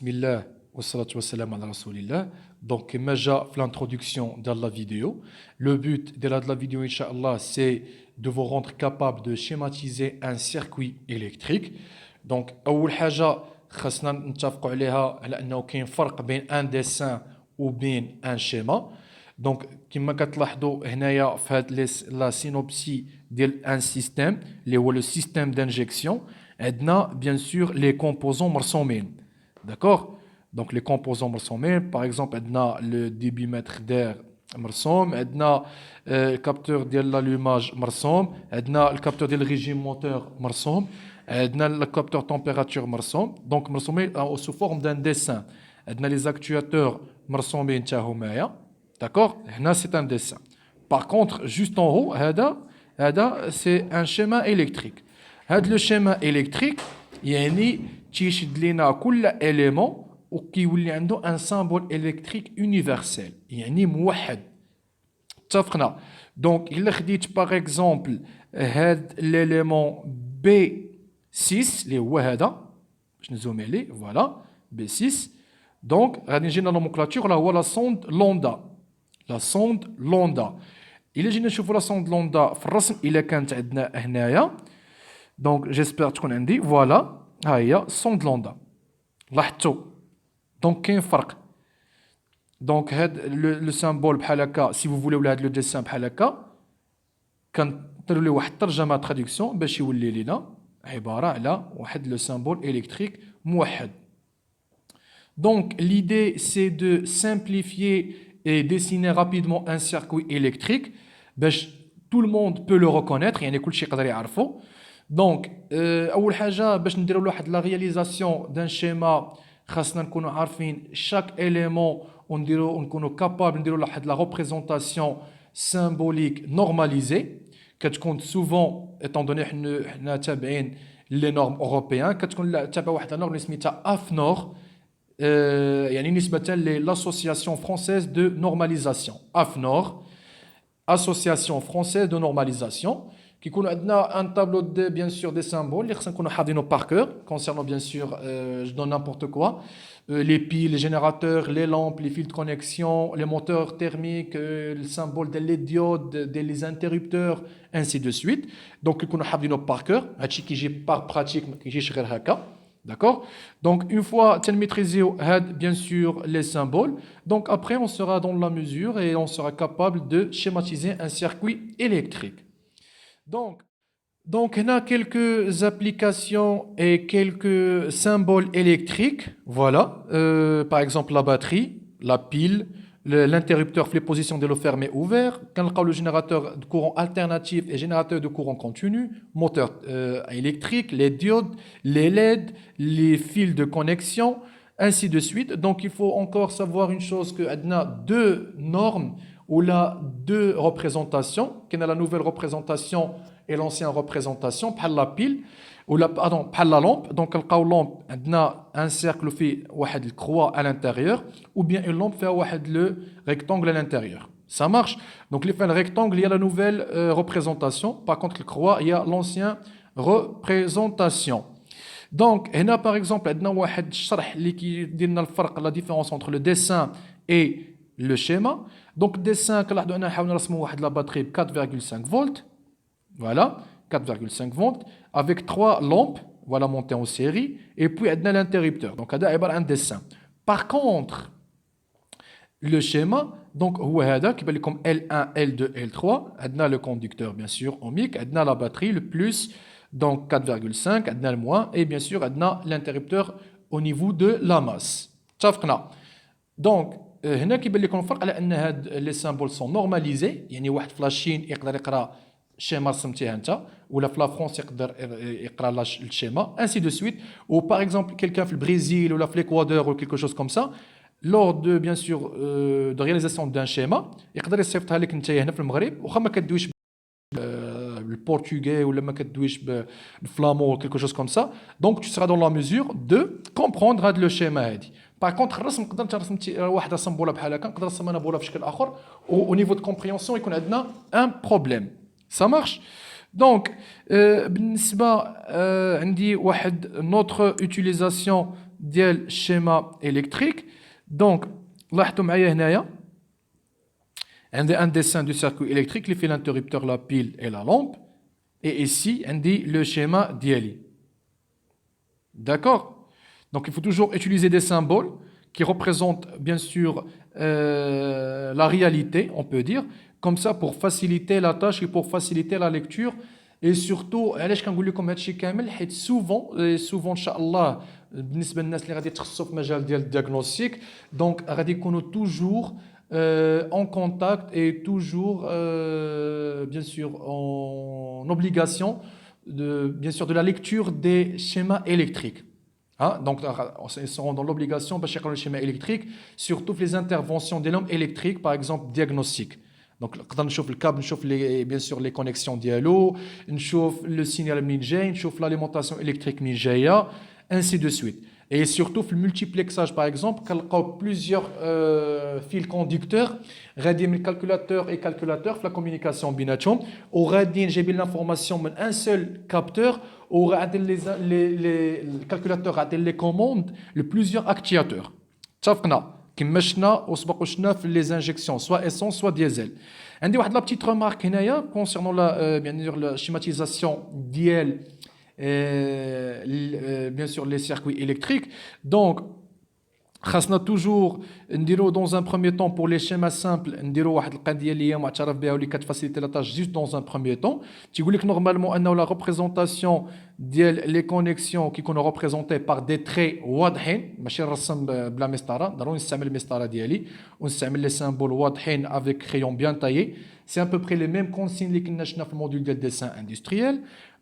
Bismillah, wassalatu wassalam ala rasoulillah. Donc, Maja, l'introduction de la vidéo. Le but de la vidéo, Inch'Allah, c'est de vous rendre capable de schématiser un circuit électrique. Donc, أول حاجة خاصنا نتفقوا عليها على أنه كاين فرق بين un dessin وبين un schéma. Donc, كما كتلاحظوا هنايا في هاد لا synopsis ديال un système اللي هو le système d'injection. عندنا bien sûr les composants مرسومين. D'accord? Donc les composants مرسومين, par exemple, عندنا le débitmètre d'air مرسوم, عندنا le capteur ديال l'allumage مرسوم, عندنا le capteur ديال régime moteur مرسوم, عندنا le capteur température مرسوم. Donc مرسومين sous forme d'un dessin. عندنا les actuateurs مرسومين حتى همايا. D'accord? هنا c'est un dessin. Par contre, juste en haut, هذا c'est un schéma électrique. هذا le schéma électrique يعني تيشد لينا كل élément وكيولي عنده un symbole électrique universel يعني موحد. اتفقنا. Donc إلا خديت par exemple هذا l'élément B6 اللي هو هذا باش نزوم عليه فوالا B6. Donc غادي نجينا nomenclature راه هو la sonde lambda. La sonde lambda. إلا جينا نشوفوا la sonde lambda في الرسم إلا كانت عندنا هنايا. Donc j'espère تكون عندي فوالا ها هي sonde lambda. لاحظتوا دونك كاين فرق. دونك هاد لو سامبول بحال هكا سي فو فولي ولا هاد لو ديسان بحال هكا كنديروا ليه واحد الترجمه تراديكسيون باش يولي لينا عباره على واحد لو سامبول الكتريك موحد. Donc l'idée c'est de simplifier et dessiner rapidement un circuit électrique باش tout le monde peut le reconnaître يعني كل شيء يقدر يعرفه. Donc اول حاجه باش نديروا واحد لا رياليزاسيون دان شيما خاصنا نكونوا عارفين chaque élément ونديروا نكونوا كابابل نديروا واحد لا ريبريزونطاسيون symbolique normalisée كتكون souvent étant donné حنا تابعين لي نورم اوروبيان كتكون تابع واحد لا نورم اللي سميتها AFNOR يعني نسبة للأسوسياسيون فرونسيز دو نورماليزاسيون AFNOR Association française de normalisation كيكون عندنا un tableau de bien sûr des symboles اللي خصنا نكونوا حافظينه par cœur concernant bien sûr je donne n'importe quoi les piles, les générateurs, les lampes, les fils de connexion, les moteurs thermiques, le symbole des diodes, les interrupteurs, ainsi de suite. Donc كيكونوا حافظينه par cœur هادشي كيجي par pratique ما كيجيش غير هكا. D'accord? Donc, une fois maîtrisé bien sûr les symboles, donc après on sera dans la mesure et on sera capable de schématiser un circuit électrique. Donc, on a quelques applications et quelques symboles électriques. Voilà, par exemple la batterie, la pile, l'interrupteur les positions de l'eau fermé ouvert, quand le générateur de courant alternatif et générateur de courant continu, moteur électrique, les diodes, les LED, les fils de connexion, ainsi de suite. Donc il faut encore savoir une chose que on a deux normes ou là deux représentations, qu'on a la nouvelle représentation et l'ancienne représentation par la pile ou la pardon par la lampe. Donc la lampe on a un cercle fait واحد الcroix à l'intérieur ou bien une lampe fait واحد le rectangle à l'intérieur. Ça marche. Donc les fait le rectangle il y a la nouvelle représentation, par contre le croix il y a l'ancienne représentation. Donc هنا par exemple عندنا واحد الشرح اللي كيدير لنا الفرق la différence entre le dessin et le schéma. Donc dessin كنلاحظوا انا حاولنا نرسموا واحد la batterie ب 4,5 volts. Voilà, 4,5 volts avec 3 lampes, voilà montées en série, et puis on a l'interrupteur. Donc, on a un dessin. Par contre, le schéma, donc, هو هذا qui s'appelle comme L1, L2, L3. On a le conducteur, bien sûr, ohmique. On a la batterie, le plus, donc 4,5, on a le moins, et bien sûr, on a l'interrupteur au niveau de la masse. اتفقنا. Donc, هنا كيبان لكم الفرق على ان هاد les symboles sont normalisés يعني واحد فلاشين يقدر يقرا schéma رسمتيه انت ولا في لا فرنسا يقدر يقرا الشيما ainsi de suite ou par exemple quelqu'un في البرازيل ولا في l'Équateur ou quelque chose comme ça lors de bien sûr de réalisation d'un schéma يقدر يصيفطها لك انت هنا في المغرب واخا ما كدويش بالبرتغالي ولا ما كدويش بالفلامو ou quelque chose comme ça donc tu seras dans la mesure de comprendre هذا le schéma هادي. Par contre الرسم نقدر انت رسمتي واحده صنبوله بحال هكا نقدر نرسم انا بوله بشكل اخر au niveau de compréhension يكون عندنا un problème. Ça marche. Donc بالنسبه عندي واحد notre utilisation ديال schéma électrique. Donc لاحظتوا معايا هنايا عندي un dessin du circuit électrique اللي فيه l'interrupteur, la pile et la lampe. Et ici عندي le schéma ديالي. D'accord? Donc il faut toujours utiliser des symboles qui représentent bien sûr la réalité, on peut dire, comme ça pour faciliter la tâche et pour faciliter la lecture. Et surtout, علاش كنقول لكم هادشي كامل حيت souvent ان شاء الله بالنسبه للناس اللي غادي يتخصصوا في مجال ديال الديagnostic, donc غادي يكونوا toujours en contact et toujours bien sûr en obligation bien sûr de la lecture des schémas électriques. Hein? Donc, ils seront dans l'obligation de chercher le schéma électrique, surtout les interventions des lampes électriques, par exemple diagnostic. Donc, quand on chauffe le câble, on chauffe bien sûr les connexions dialo, on chauffe le signal minjay, on chauffe l'alimentation électrique minjaya, ainsi de suite. Et surtout le multiplexage, par exemple, quand on a plusieurs fils conducteurs, radien calculateur et calculateur, la communication binatom, ou radien j'ai bien l'information d'un seul capteur, ou les calculateurs ont les commandes, les plusieurs actuateurs. تفقنا كما شفنا وسبق وشفنا في les injections, soit essence, soit diesel. عندي واحد la petite remarque هنايا concernant la schématisation ديال bien sûr les circuits électriques. Donc خاصنا toujours نديرو dans un premier temps pour les schémas simples نديرو واحد القضيه اللي هي معترف بها واللي كتفاسيليتي لا تاج juste dans un premier temps. تيقول لك normalement انه la représentation ديال les connexions كيكونوا représentées par des traits واضحين, ماشي نرسم بلا مسطره, ضروري نستعمل المسطره ديالي ونستعمل les symboles واضحين avec crayon bien taillé. C'est à peu près les mêmes consignes اللي كنا شفنا في الموديل ديال dessin industriel.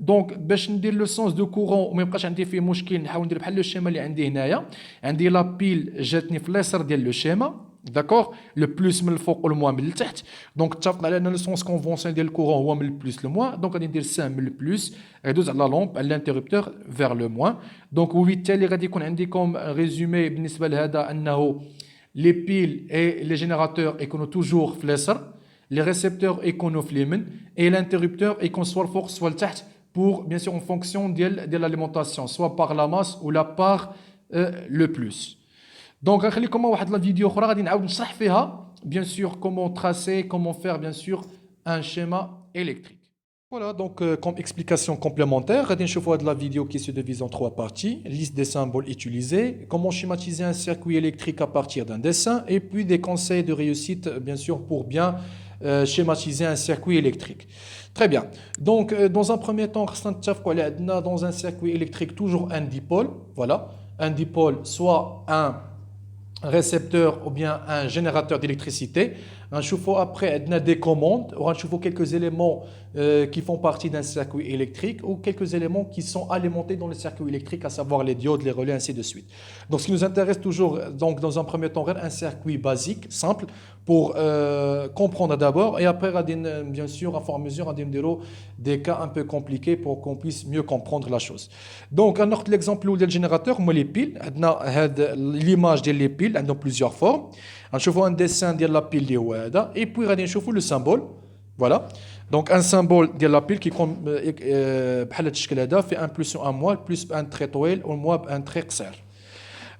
Donc باش ندير لو سونس دو كورون وما يبقاش عندي فيه مشكل, نحاول ندير بحال لو شيما اللي عندي هنايا. عندي لا بيل جاتني في اليسار ديال لو شيما, داكور, لو بلوس من الفوق والموا من التحت. دونك اتفقنا على ان لو سونس كونفونسيون ديال الكورون هو من البلوس للموا, دونك غادي ندير سام من البلوس غيدوز على لا لومب على الانتربتور فير لو موان. دونك وبالتالي غادي يكون عندي كوم ريزومي بالنسبه لهذا انه لي بيل اي لي جينيراتور يكونوا توجور في اليسار, les récepteurs يكونوا في اليمين, et l'interrupteur يكون soit الفوق soit لتحت, pour bien sûr en fonction de l'alimentation, soit par la masse ou la par le plus. Donc غنخليكم واحد لا فيديو اخرى غادي نعاود نشرح فيها bien sûr comment tracer, comment faire bien sûr un schéma électrique. Voilà, donc comme explication complémentaire, غادي نشوفوا هاد la vidéo qui se divise en 3 parties, liste des symboles utilisés, comment schématiser un circuit électrique à partir d'un dessin, et puis des conseils de réussite bien sûr pour bien schématiser un circuit électrique. Très bien. Donc, dans un premier temps, dans un circuit électrique, toujours un dipôle. Voilà. Un dipôle, soit un récepteur ou bien un générateur d'électricité. Un chauffe-eau après des commandes, ou un chauffe-eau quelques éléments qui font partie d'un circuit électrique ou quelques éléments qui sont alimentés dans le circuit électrique, à savoir les diodes, les relais, ainsi de suite. Donc ce qui nous intéresse toujours, donc, dans un premier temps, un circuit basique, simple, pour comprendre d'abord, et après, bien sûr, à fur et à mesure, des cas un peu compliqués pour qu'on puisse mieux comprendre la chose. Donc, un autre exemple où le générateur, moi les piles, l'image des piles, elles ont plusieurs formes. On voit un dessin de la pile de Ouada, et puis on voit le symbole. Voilà. Donc un symbole de la pile qui fait un plus ou un moins, plus un trait toile ou moins un trait xer.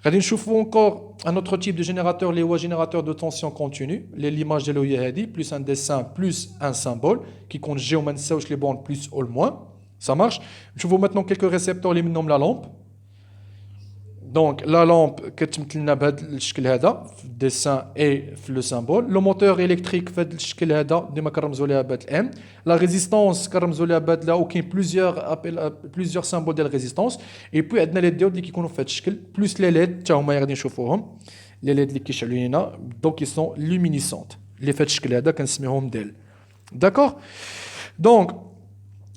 On voit encore un autre type de générateur, les générateurs de tension continue, l'image de l'OIHD, plus un dessin, plus un symbole qui compte géomancer les bornes plus ou moins. Ça marche. Je vous maintenant quelques récepteurs, les nomme la lampe. Donc la lampe كتمثل لنا بهذا الشكل هذا في الديسان اي في لو سامبول. لو موتور الكتريك في هذا الشكل هذا ديما كنرمزوا ليها بهذا الام. لا ريزيستانس كنرمزوا ليها بهذا لا, وكاين بليزيور سامبول ديال ريزيستانس. اي بوي عندنا لي ديود اللي كيكونوا في هذا الشكل بلوس لي ليد حتى هما غادي نشوفوهم. لي ليد اللي كيشعلوا لينا دونك كي سون لومينيسونت اللي في هذا الشكل هذا كنسميوهم ديل. داكور. دونك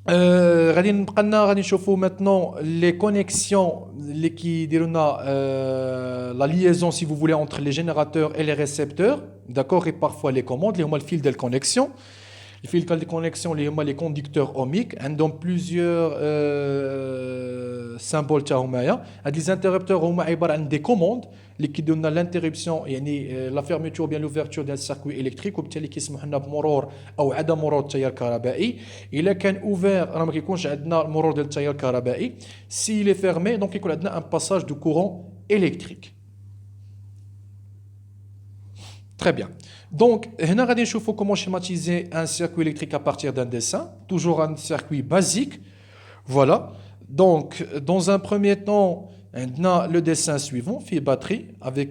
غادي نبقى لنا غادي نشوفوا maintenant les connexions اللي كيديروا لنا la liaison si vous voulez entre les générateurs et les récepteurs, d'accord, et parfois les commandes اللي هما الفيل ديال الكونيكسيون. Les fils de connexion, les conducteurs ohmiques, ils ont plusieurs symboles. Les interrupteurs ont des commandes qui donnent l'interruption, la fermeture ou bien l'ouverture d'un circuit électrique, ou qui permettent de مرور أو عدم مرور التيار الكهربائي. Il est ouvert, ما كيكونش عندنا مرور ديال التيار الكهربائي. S'il est fermé, donc il y a un passage de courant électrique. Très bien. Donc, هنا غادي نشوفوا comment schématiser un circuit électrique à partir d'un dessin, toujours un circuit basique. Voilà. Donc, dans un premier temps, on a le dessin suivant, fil batterie, avec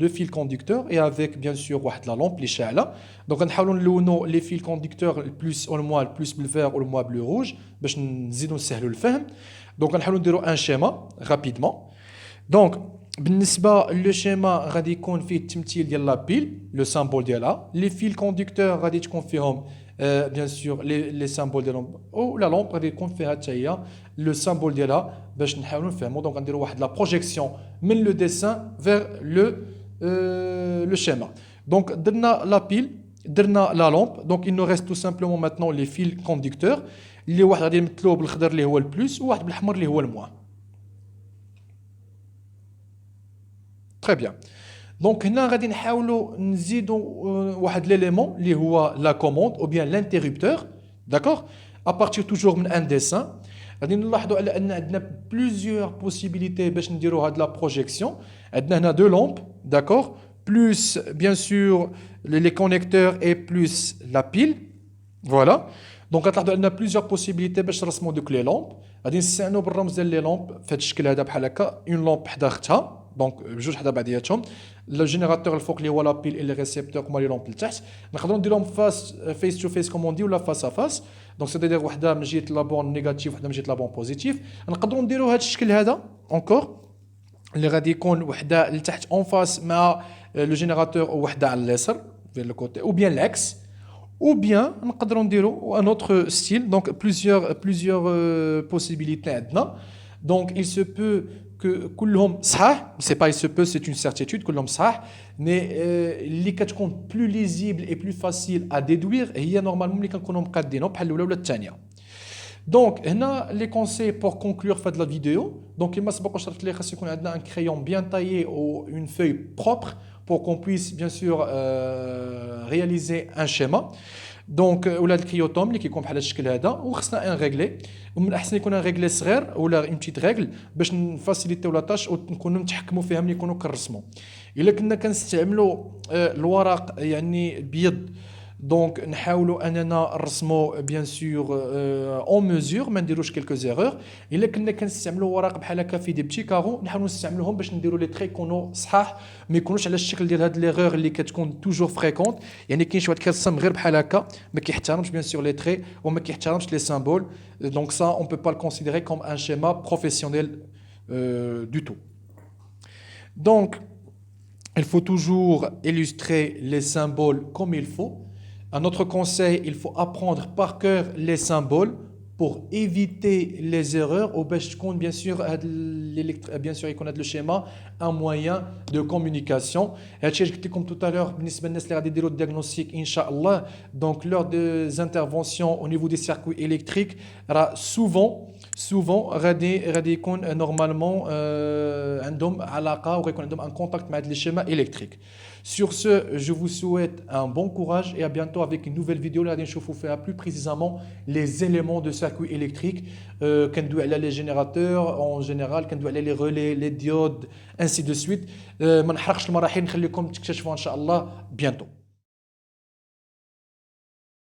deux fils conducteurs et avec bien sûr la lampe, les chala. Donc, on a les fils conducteurs, le plus ou le moins, le plus bleu vert ou le moins bleu rouge, باش نزيدو نسهلو الفهم. Donc, on a un schéma rapidement. Donc, بالنسبة le schéma غادي يكون فيه التمثيل ديال لا بيل لو سامبول ديالها لي فيل كوندكتور غادي تكون فيهم بيان سور لي سامبول ديالهم او لا لامب غادي يكون فيها حتى هي لو سامبول ديالها باش نحاولوا نفهموا دونك غنديروا واحد لا بروجيكسيون من لو ديسان فيغ لو schéma. Donc درنا لا بيل درنا لا لامب دونك il nous reste tout simplement maintenant les fils conducteurs اللي واحد غادي نمثلوه بالخضر اللي هو البلوس وواحد بالاحمر اللي هو الموان. Très bien. Donc, هنا غادي نحاولوا نزيدوا واحد l'élément اللي هو la commande ou bien l'interrupteur, d'accord? À partir toujours من un dessin. غادي نلاحظوا على ان عندنا plusieurs possibilités باش نديروا هاد la projection. عندنا هنا deux lampes, d'accord? Plus bien sûr les connecteurs et plus la pile. Voilà. Donc غتلاحظوا عندنا plusieurs possibilités باش نرسموا دوك les lampes. غادي نستعنوا بالرمز ديال les lampes في هذا الشكل هذا بحال هكا une lampe حدا اختها. دونك بجوج حدا بعضياتهم لو جينيراتور الفوق اللي هو لا بيل اللي ريسيبتور هما لي لومب لتحت نقدروا نديرهم فيس تو فيس كومون ولا فاس ا فاس دونك سي دير وحده من جهه لابون نيجاتيف وحده من جهه لابون بوزيتيف نقدروا نديروا هذا الشكل هذا اونكور اللي غادي يكون وحده لتحت اون فاس مع لو جينيراتور وحده على اليسار في لو كوتي او بيان لاكس ou bien نقدروا نديروا un autre style donc plusieurs possibilités عندنا donc il se peut que كلهم صحاح c'est pas il se peut c'est une certitude كلهم صحاح mais اللي كتكون plus lisible et plus facile à déduire هي normalement اللي كنكونوا مقادينهم بحال الاولى ولا الثانيه. Donc هنا les conseils pour conclure cette la vidéo donc كما سبق وشرحت لي خاص يكون عندنا un crayon bien taillé ou une feuille propre pour qu'on puisse bien sûr réaliser un schéma. دونك ولا الكريوتوم اللي كيكون بحال هذا الشكل هذا وخصنا ان ريغلي ومن الاحسن يكون ان ريغلي صغير ولا اون بتيت ريغل باش نفاسيليتيو لا تاش ونكونوا نتحكموا فيها ملي نكونوا كنرسموا. الا كنا كنستعملوا الورق يعني بيض دونك نحاولوا اننا نرسموا بيان سور اون ميزور ما نديروش كلكو زيرور. الا كنا كنستعملوا ورق بحال هكا في دي بتي كارو نحاولوا نستعملوهم باش نديروا لي تري يكونوا صحاح ما يكونوش على الشكل ديال هاد ليغور اللي كتكون توجور فريكونت يعني كاين شي واحد كيرسم غير بحال هكا ما كيحترمش بيان سور لي تري وما كيحترمش لي سامبول دونك سا اون بو با le considérer comme un schéma professionnel du tout. Donc il faut toujours illustrer les symboles comme il faut. Un autre conseil, il faut apprendre par cœur les symboles pour éviter les erreurs ou bien sûr bien sûr يكون هذا le schéma un moyen de communication. هادشي اللي قلت لكم tout à l'heure بالنسبه للناس اللي غادي يديروا الديagnostic ان شاء الله. Donc lors des interventions au niveau des circuits électriques راه souvent غادي يكون normalement عندهم علاقه وغيكون عندهم un contact مع les schémas électriques. Sur ce, je vous souhaite un bon courage et à bientôt avec une nouvelle vidéo. Là, je vais vous faire plus précisément les éléments de circuit électrique, les générateurs en général, les relais, les diodes, ainsi de suite. ما نحرقش المراحل نخليكم تكتشفوا إن شاء الله bientôt.